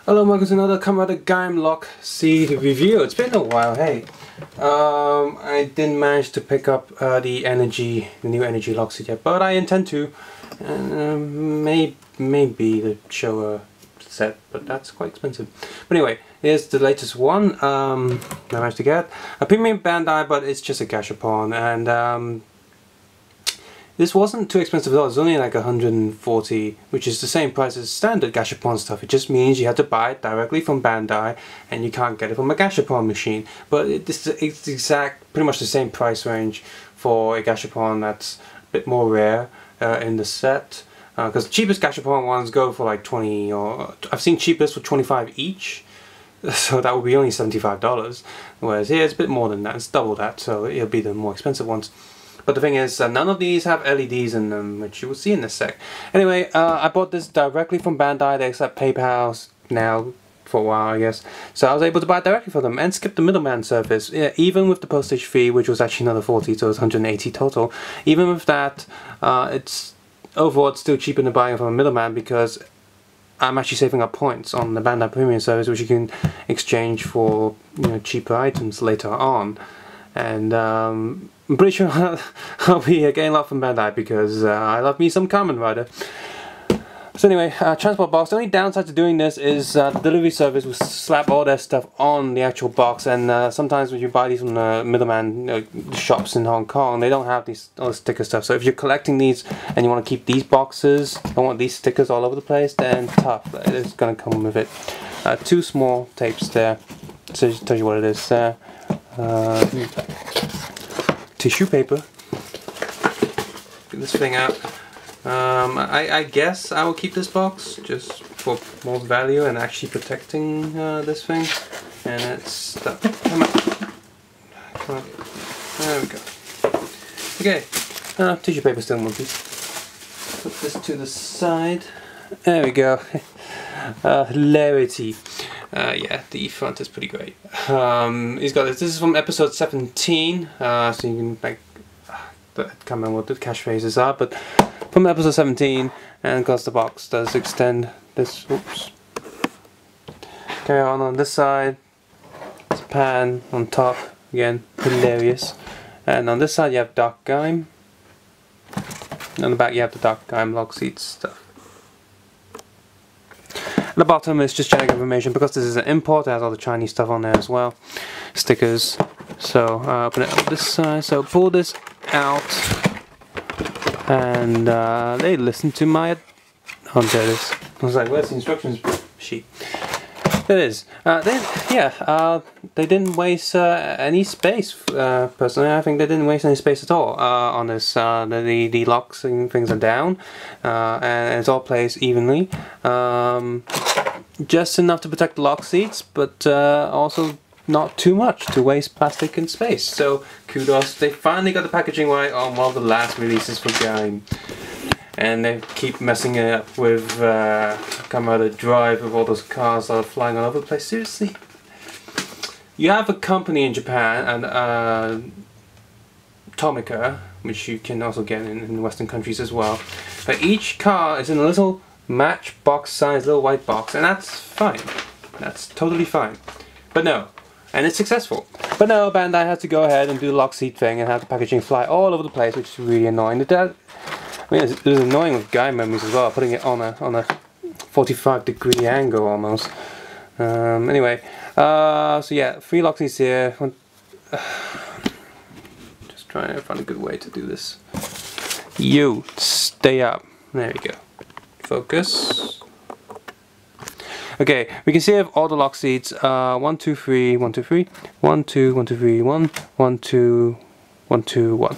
Hello, welcome to another Kamen Gaim lock seed review. It's been a while, hey. I didn't manage to pick up the new energy lock seed yet, but I intend to. And maybe the show set, but that's quite expensive. But anyway, here's the latest one I managed to get. A premium Bandai, but it's just a gashapon, and this wasn't too expensive at all. It's only like 140, which is the same price as standard gashapon stuff. It just means you have to buy it directly from Bandai, and you can't get it from a gashapon machine. But it's pretty much the same price range for a gashapon that's a bit more rare in the set. Because the cheapest gashapon ones go for like 20, or I've seen cheapest for 25 each. So that would be only $75. Whereas here it's a bit more than that. It's double that, so it'll be the more expensive ones. But the thing is, none of these have LEDs in them, which you will see in this sec. Anyway, I bought this directly from Bandai. They accept PayPal now for a while, I guess. So I was able to buy it directly from them and skip the middleman service. Yeah, even with the postage fee, which was actually another 40, so it's 180 total. Even with that, overall it's still cheaper than buying from a middleman because I'm actually saving up points on the Bandai Premium service, which you can exchange for cheaper items later on. And I'm pretty sure I'll be getting a lot from Bandai because I love me some Kamen Rider. So anyway, transport box. The only downside to doing this is the delivery service will slap all their stuff on the actual box, and sometimes when you buy these from the middleman shops in Hong Kong, they don't have all the sticker stuff. So if you're collecting these and you want to keep these boxes, don't want these stickers all over the place, then tough. It's going to come with it. Two small tapes there. So it tells you what it is there. Tissue paper. Get this thing out. I guess I will keep this box just for more value and actually protecting this thing. And it's stuck. Come on. There we go. Okay. Tissue paper still in one piece. Put this to the side. There we go. Hilarity. Yeah, the front is pretty great. He's got this. This is from episode 17, so you can like I can't remember what the catchphrases are, but from episode 17, and of course the box does extend this. Oops. Carry on this side. It's a pan on top. Again, hilarious. And on this side you have dark Gaim. And on the back you have the dark Gaim lock seat stuff. At the bottom is just generic information because this is an import. It has all the Chinese stuff on there as well, stickers. So open it up this side. So pull this out, and they listen to my. Oh, there it is. I was like, "Where's the instructions sheet?" There it is. They didn't waste any space. Personally, I think they didn't waste any space at all on this. The locks and things are down, and it's all placed evenly. Just enough to protect the lock seats, but also not too much to waste plastic and space. So kudos, they finally got the packaging right on one of the last releases for Gaim. And they keep messing it up with Kamen Rider Drive with all those cars that are flying all over the place. Seriously? You have a company in Japan, and Tomica, which you can also get in Western countries as well. But each car is in a little matchbox size little white box, and that's fine. That's totally fine. But no. And it's successful. But no, Bandai had to go ahead and do the lock seat thing and have the packaging fly all over the place, which is really annoying. I mean, it was annoying with Gaim memories as well, putting it on a 45-degree angle almost. Anyway, so yeah, 3 lock seats here. Just trying to find a good way to do this. You stay up. There we go. Focus. Okay, we can see I have all the lock seats. 1, 2, 3, 1, 2, 3, 1, 2, 1, 2, 3, 1, 1, 2, 1, 2, 1.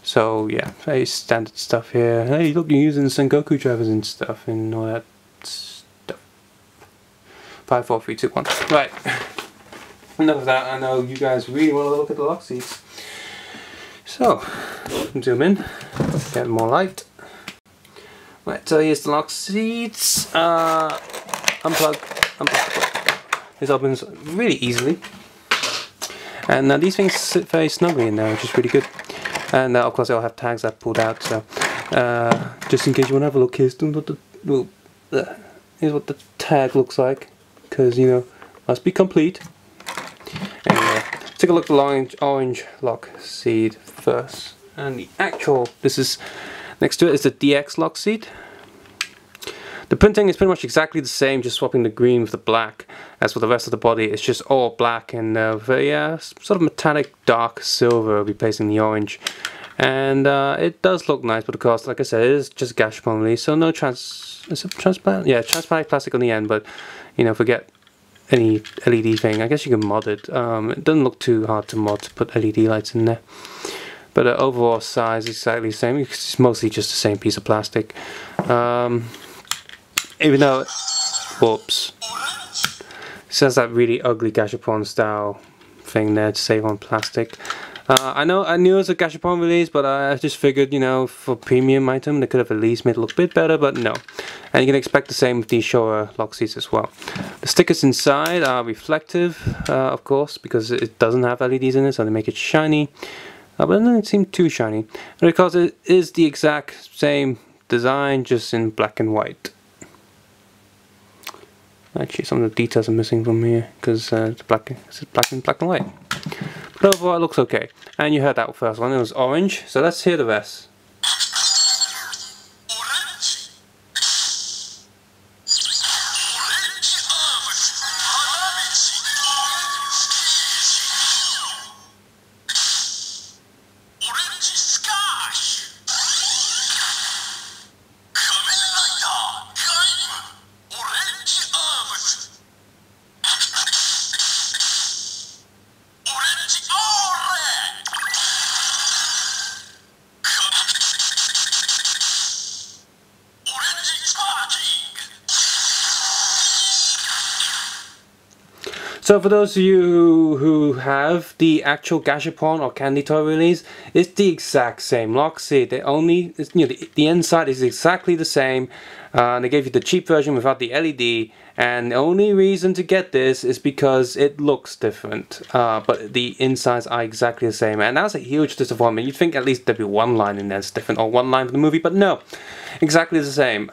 So yeah, very standard stuff here. Hey, look, you're using Sengoku drivers and stuff and all that stuff. 5, 4, 3, 2, 1. Right. Enough of that. I know you guys really want to look at the lock seats. So, zoom in, get more light. Right, so here's the lock seats. Unplug. This opens really easily. And these things sit very snugly in there, which is really good. And of course, they all have tags I've pulled out. So just in case you want to have a look, here's what the tag looks like. because, you know, must be complete. Anyway, take a look at the orange lock seed first. And the actual, this is, next to it is the DX lock seed. The printing is pretty much exactly the same, just swapping the green with the black. As for the rest of the body, it's just all black and very sort of metallic dark silver replacing the orange. And it does look nice, but of course, like I said, it is just Gashapon release, so no is it transparent? Yeah, transparent plastic on the end, but you know, forget any LED thing. I guess you can mod it. It doesn't look too hard to mod to put LED lights in there. But overall size is exactly the same. It's mostly just the same piece of plastic. Even though, whoops, it says that really ugly Gashapon style thing there to save on plastic. I knew it was a Gashapon release, but I just figured, you know, for premium item they could have at least made it look a bit better, but no. And you can expect the same with these Showa lock seats as well. The stickers inside are reflective, of course, because it doesn't have LEDs in it, so they make it shiny. But it doesn't seem too shiny, because it is the exact same design, just in black and white. Actually, some of the details are missing from here because it's black and white. But overall, it looks okay. And you heard that first one; it was orange. So let's hear the rest. So for those of you who have the actual Gashapon or Candy Toy release, it's the exact same lock seat. They only, you know, the inside is exactly the same. They gave you the cheap version without the LED, and the only reason to get this is because it looks different. But the insides are exactly the same, and that's a huge disappointment. You'd think at least there'd be one line in there that's different, or one line for the movie, but no, exactly the same.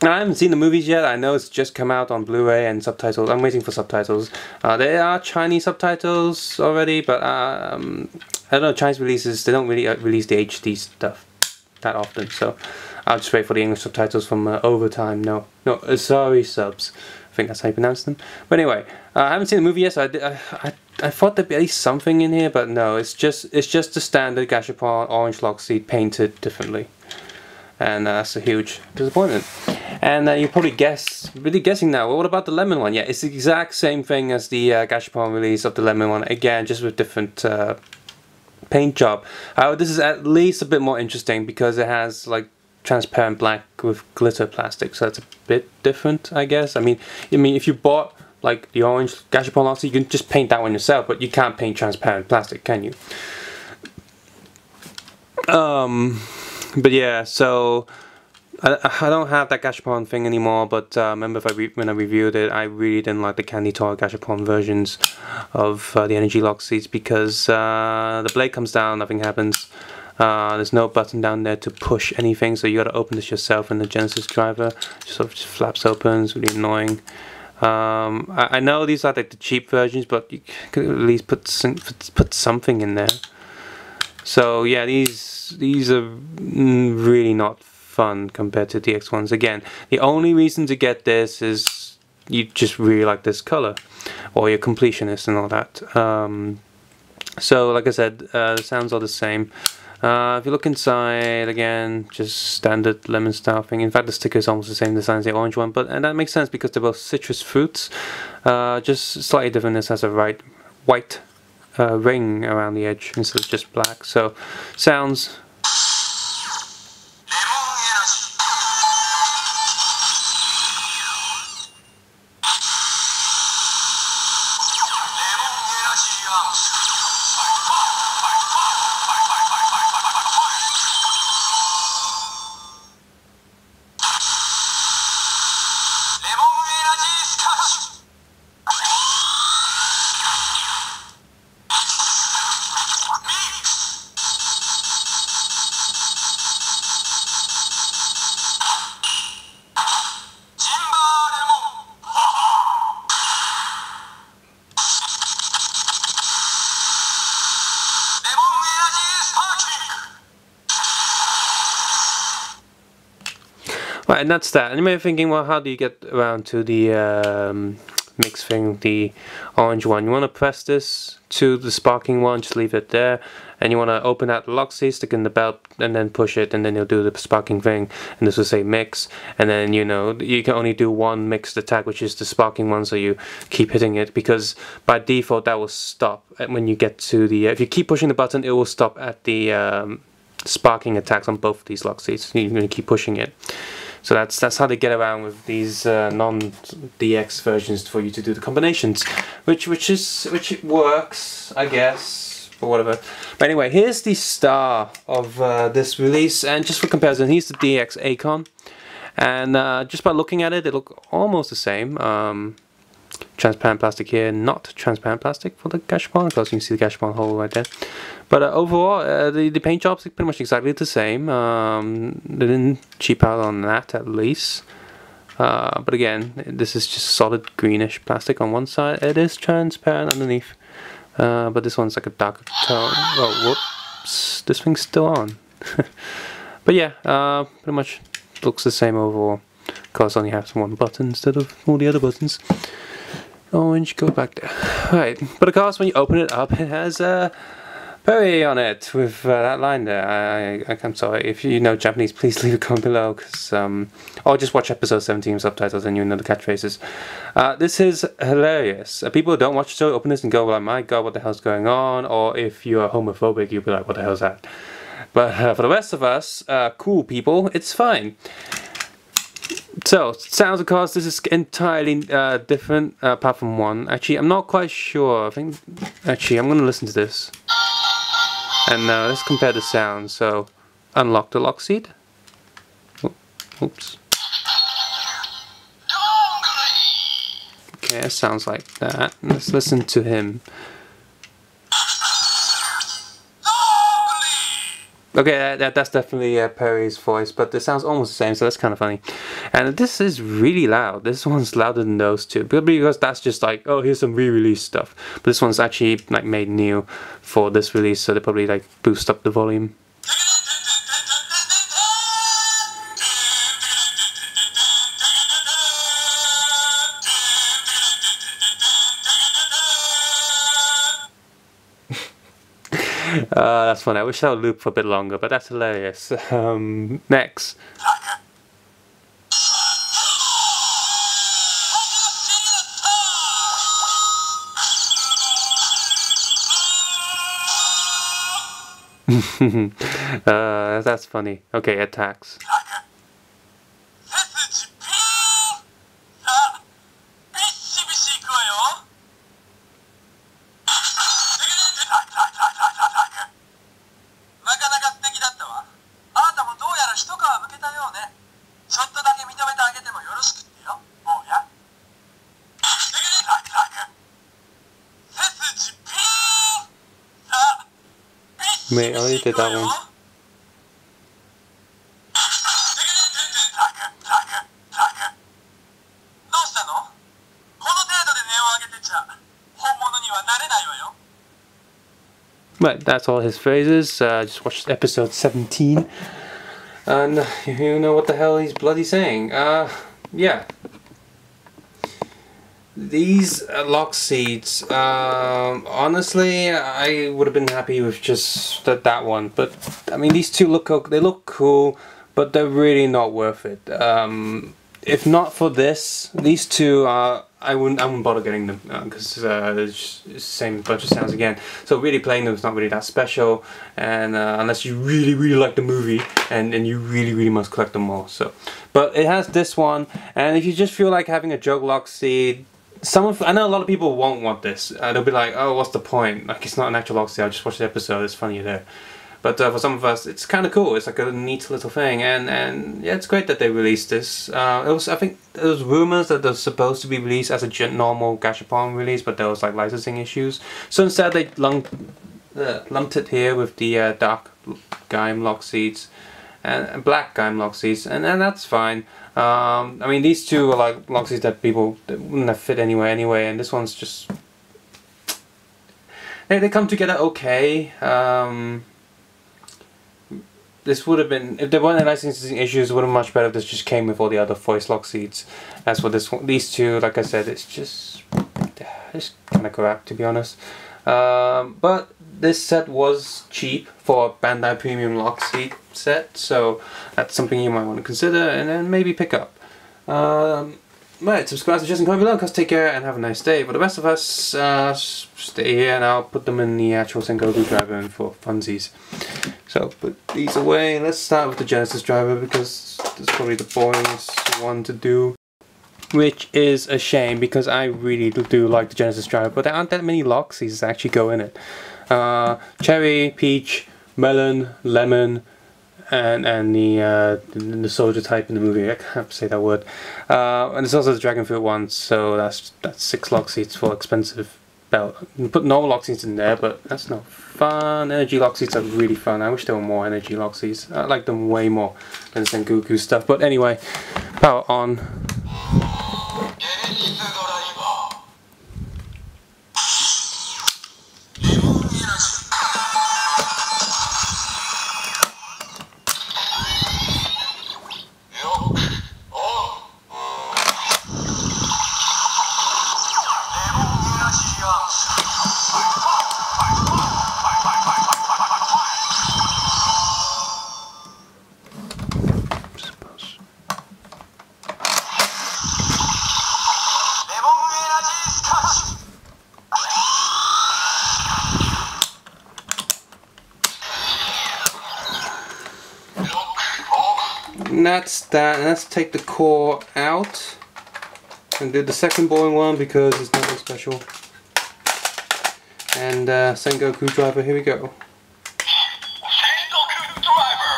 I haven't seen the movies yet. I know it's just come out on Blu-ray and subtitles. I'm waiting for subtitles. There are Chinese subtitles already, but I don't know, Chinese releases, they don't really release the HD stuff that often, so I'll just wait for the English subtitles from Overtime. No, sorry, subs. I think that's how you pronounce them. But anyway, I haven't seen the movie yet, so I thought there'd be at least something in here, but no, it's just the standard Gashapon orange lock seat painted differently. And that's a huge disappointment. And you're probably guessing now, well, what about the lemon one? Yeah, it's the exact same thing as the Gashapon release of the lemon one, again, just with different paint job. This is at least a bit more interesting because it has like transparent black with glitter plastic, so it's a bit different, I guess. I mean, if you bought like the orange Gashapon lock seat, you can just paint that one yourself, but you can't paint transparent plastic, can you? But yeah, so I don't have that Gashapon thing anymore, but remember when I reviewed it, I really didn't like the Candy Toy Gashapon versions of the energy lock seats because the blade comes down, nothing happens. There's no button down there to push anything, so you gotta open this yourself in the Genesis driver. Just flaps open, it's really annoying. I know these are like the cheap versions, but you could at least put something in there. So yeah, these are really not fun compared to DX ones. Again, the only reason to get this is you just really like this color, or you're completionist and all that. So like I said, the sounds are the same. If you look inside, again, just standard lemon style thing. In fact, the sticker is almost the same design as the orange one, and that makes sense because they're both citrus fruits. Just slightly different. This has a white ring around the edge instead of just black. So sounds and that's that. And you may be thinking, well, how do you get around to the mix thing, the orange one? You want to press this to the sparking one, just leave it there, and you want to open that lock seat, stick in the belt, and then push it, and then you'll do the sparking thing, and this will say mix, and then you know you can only do one mixed attack, which is the sparking one, so you keep hitting it, because by default that will stop when you get to the if you keep pushing the button, it will stop at the sparking attacks on both of these lock seats. You're going to keep pushing it. So that's how they get around with these non-DX versions for you to do the combinations, which works, I guess, or whatever. But anyway, here's the star of this release, and just for comparison, here's the DX Acorn, and just by looking at it, they look almost the same. Transparent plastic here, not transparent plastic for the gashapon, because you can see the gashapon hole right there. But overall, the paint jobs are pretty much exactly the same. They didn't cheap out on that, at least. But again, this is just solid greenish plastic on one side. It is transparent underneath, but this one's like a darker tone. Oh, whoops! This thing's still on. But yeah, pretty much looks the same overall. Of course, only has one button instead of all the other buttons. Orange, go back there. Right, but of course, when you open it up, it has Perry on it with that line there. I'm sorry, if you know Japanese, please leave a comment below, cause, or just watch episode 17 subtitles and you know the catchphrases. This is hilarious. People who don't watch the show open this and go like, my god, what the hell's going on? Or if you are homophobic, you'll be like, what the hell's that? But for the rest of us, cool people, it's fine. So, sounds, of course, this is entirely different, apart from one. Actually, I'm not quite sure. I think, actually, I'm going to listen to this. And let's compare the sounds. So, unlock the lock seat. Oops. Okay, it sounds like that. Let's listen to him. Okay, that's definitely Perry's voice, but it sounds almost the same, so that's kind of funny. And this is really loud. This one's louder than those two, because that's just like, oh, here's some re-release stuff. But this one's actually like made new for this release, so they probably like boost up the volume. That's funny. I wish I would loop for a bit longer, but that's hilarious. Next. That's funny. Okay, attacks. Wait, I already did that one. Right, that's all his phrases. Just watch episode 17. And you know what the hell he's bloody saying. Yeah. These lock seats, honestly, I would have been happy with just that one. But I mean, these two look cool, but they're really not worth it. If not for this, these two I wouldn't bother getting them because it's just the same bunch of sounds again. So really playing them is not really that special, and unless you really like the movie, and you really must collect them all. So, but it has this one, and if you just feel like having a joke lock seat. I know a lot of people won't want this. They'll be like, oh, what's the point? Like, it's not an actual lock seat, I'll just watch the episode, it's funnier there. But for some of us, it's kind of cool. It's like a neat little thing, and yeah, it's great that they released this. I think there was rumors that it was supposed to be released as a normal gashapon release, but there was like licensing issues. So instead, they lumped it here with the dark Gaim lock seats and black Gaim lock seats, and that's fine. I mean, these two are like lock seats that wouldn't have fit anywhere anyway, and this one's just they come together okay. this would have been, if there weren't any licensing issues, it would have been much better if this just came with all the other voice lock seats. As for this one, these two, like I said, it's just kind of crap, to be honest. But this set was cheap for a Bandai Premium lock seat set, so that's something you might want to consider and then maybe pick up. Right, subscribe, suggest, and comment below, guys. Take care and have a nice day. For the rest of us, stay here and I'll put them in the actual Sengoku driver and for funsies. So put these away. Let's start with the Genesis driver because this is probably the boringest one to do. Which is a shame because I really do like the Genesis driver, but there aren't that many lock seats that actually go in it. Cherry, peach, melon, lemon, and the soldier type in the movie. I can't say that word. And there's also the dragon fruit one, so that's 6 lock seats for expensive belt. You put normal lock seats in there, but that's not fun. Energy lock seats are really fun. I wish there were more energy lock seats. I like them way more than Sengoku stuff. But anyway, power on. And that's that, and let's take the core out and do the second boring one because it's nothing special. And Sengoku driver, here we go. Sengoku driver.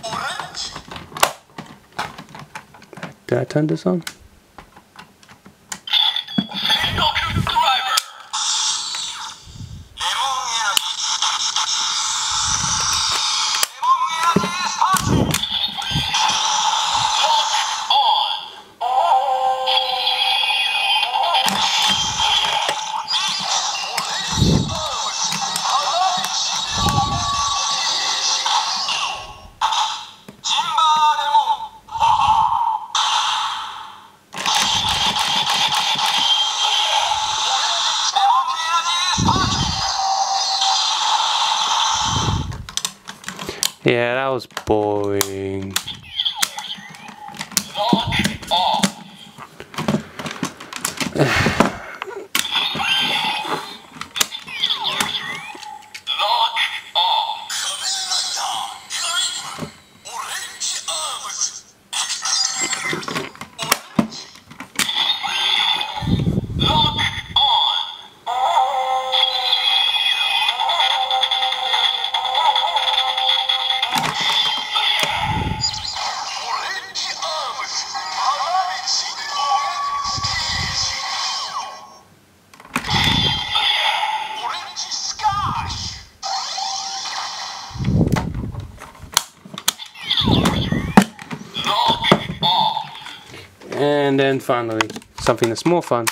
Oren. Did I turn this on? Yeah, that was boring. And then finally, something that's more fun.